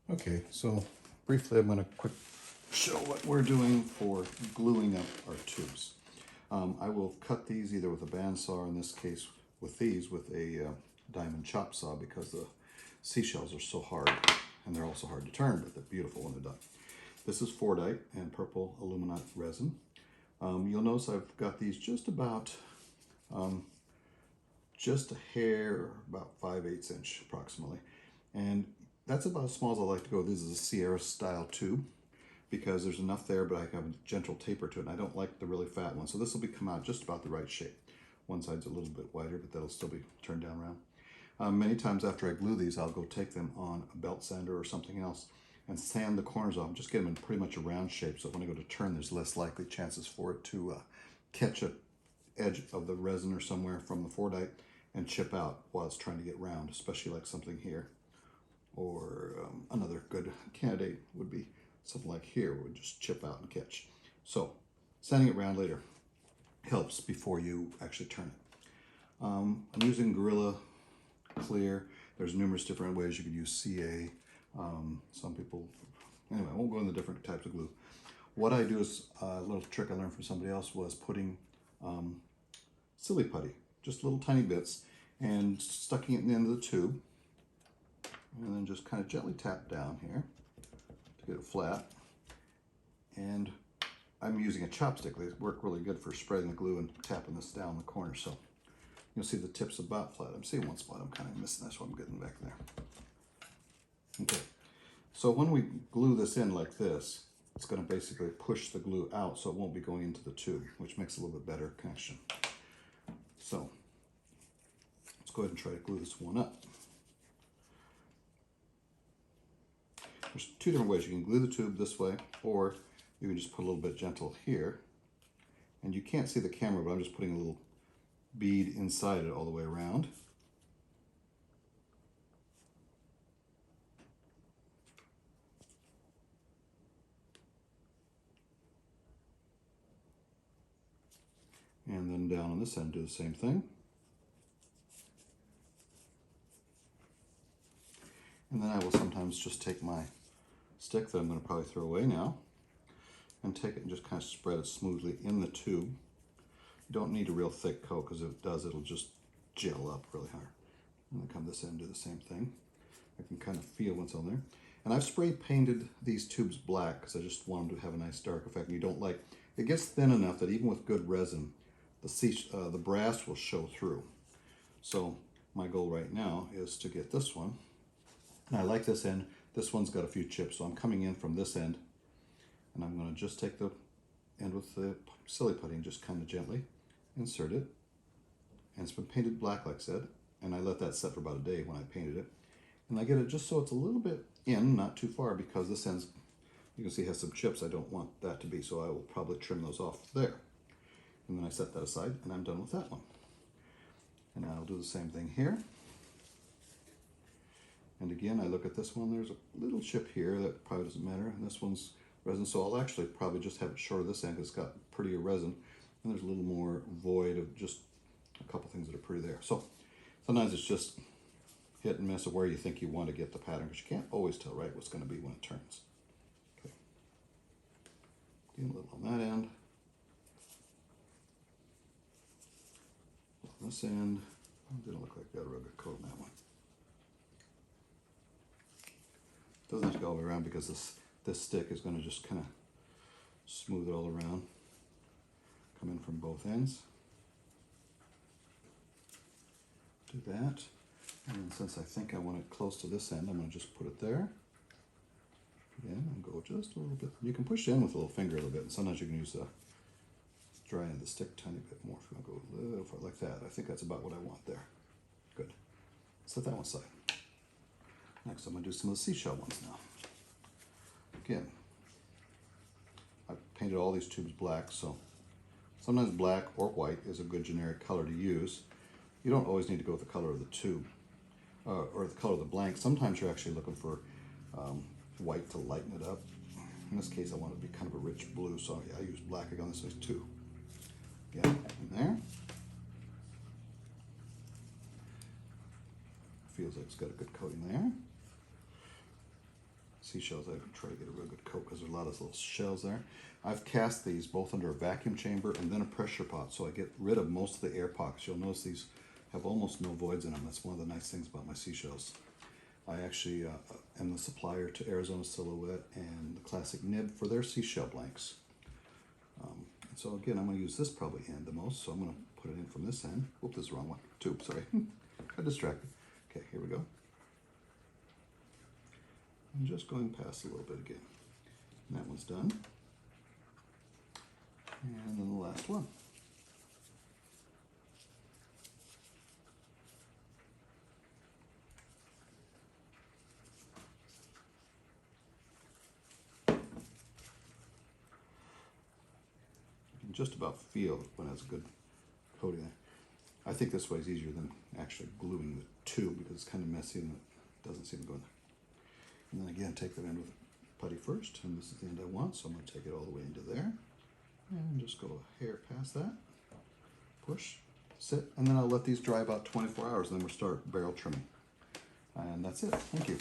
Okay, so briefly I'm going to quick show what we're doing for gluing up our tubes. I will cut these either with a bandsaw, in this case with these, with a diamond chop saw, because the seashells are so hard, and they're also hard to turn, but they're beautiful when they're done. This is Fordite and purple aluminite resin. You'll notice I've got these just about, just a hair, about 5/8 inch approximately. And that's about as small as I like to go. This is a Sierra style tube because there's enough there, but I have a gentle taper to it, and I don't like the really fat one. So this will come out just about the right shape. One side's a little bit wider, but that'll still be turned down around. Many times after I glue these, I'll go take them on a belt sander or something else and sand the corners off, just get them in pretty much a round shape, so when I go to turn, there's less likely chances for it to catch a edge of the resin or somewhere from the Fordite and chip out while it's trying to get round, especially like something here. Or another good candidate would be something like here, where it would just chip out and catch. So sanding it round later helps before you actually turn it. I'm using Gorilla Clear. There's numerous different ways you could use CA. Some people, anyway, I won't go into the different types of glue. What I do is, a little trick I learned from somebody else was putting silly putty, just little tiny bits, and stucking it in the end of the tube, and then just kind of gently tap down here to get it flat. And I'm using a chopstick. They work really good for spreading the glue and tapping this down the corner. So you'll see the tip's about flat. I'm seeing one spot I'm kind of missing. That's what I'm getting back there. Okay, so when we glue this in like this, it's going to basically push the glue out, so it won't be going into the tube, which makes a little bit better connection. So let's go ahead and try to glue this one up. There's two different ways. You can glue the tube this way, or you can just put a little bit gentle here. And you can't see the camera, but I'm just putting a little bead inside it all the way around. And then down on this end, do the same thing. And then I will sometimes just take my stick that I'm going to probably throw away now and take it and just kind of spread it smoothly in the tube. You don't need a real thick coat, because if it does, it'll just gel up really hard. And then come this end and do the same thing. I can kind of feel what's on there. And I've spray painted these tubes black because I just want them to have a nice dark effect. And you don't like, it gets thin enough that even with good resin, the brass will show through. So my goal right now is to get this one. And I like this end. This one's got a few chips, so I'm coming in from this end, and I'm going to just take the end with the silly putty and just kind of gently insert it. And it's been painted black, like I said, and I let that set for about a day when I painted it. And I get it just so it's a little bit in, not too far, because this end, you can see, has some chips. I don't want that to be, so I will probably trim those off there. And then I set that aside, and I'm done with that one. And I'll do the same thing here. And again, I look at this one, there's a little chip here that probably doesn't matter, and this one's resin, so I'll actually probably just have it short of this end because it's got prettier resin, and there's a little more void of just a couple things that are pretty there. So sometimes it's just hit and miss of where you think you want to get the pattern, because you can't always tell right what's going to be when it turns. Okay. Again, a little on that end. On this end, it didn't look like I got a real good coat on that one. Doesn't have to go all the way around, because this stick is going to just kind of smooth it all around. Come in from both ends. Do that. And then since I think I want it close to this end, I'm going to just put it there. Again, and go just a little bit. You can push it in with a little finger a little bit, and sometimes you can use the dry end of the stick a tiny bit more if you want to go a little far like that. I think that's about what I want there. Good. Set that one aside. Next, I'm going to do some of the seashell ones now. Again, I've painted all these tubes black, so sometimes black or white is a good generic color to use. You don't always need to go with the color of the tube or the color of the blank. Sometimes you're actually looking for white to lighten it up. In this case, I want it to be kind of a rich blue, so yeah, I use black on this one too. Again, in there. Feels like it's got a good coating there. seashells, I try to get a real good coat because there's a lot of little shells there. I've cast these both under a vacuum chamber and then a pressure pot, so I get rid of most of the air pockets. You'll notice these have almost no voids in them. That's one of the nice things about my seashells. I actually am the supplier to Arizona Silhouette and the Classic Nib for their seashell blanks. So again, I'm going to use this probably end the most, so I'm going to put it in from this end. Whoop, this is the wrong one. Tube, sorry. Got distracted. Okay, here we go. I'm just going past a little bit again. And that one's done. And then the last one. You can just about feel when it has a good coating there. I think this way is easier than actually gluing the tube because it's kind of messy and it doesn't seem to go in there. And then again, take that end with putty first, and this is the end I want, so I'm going to take it all the way into there. And just go a hair past that, push, sit, and then I'll let these dry about 24 hours, and then we'll start barrel trimming. And that's it. Thank you.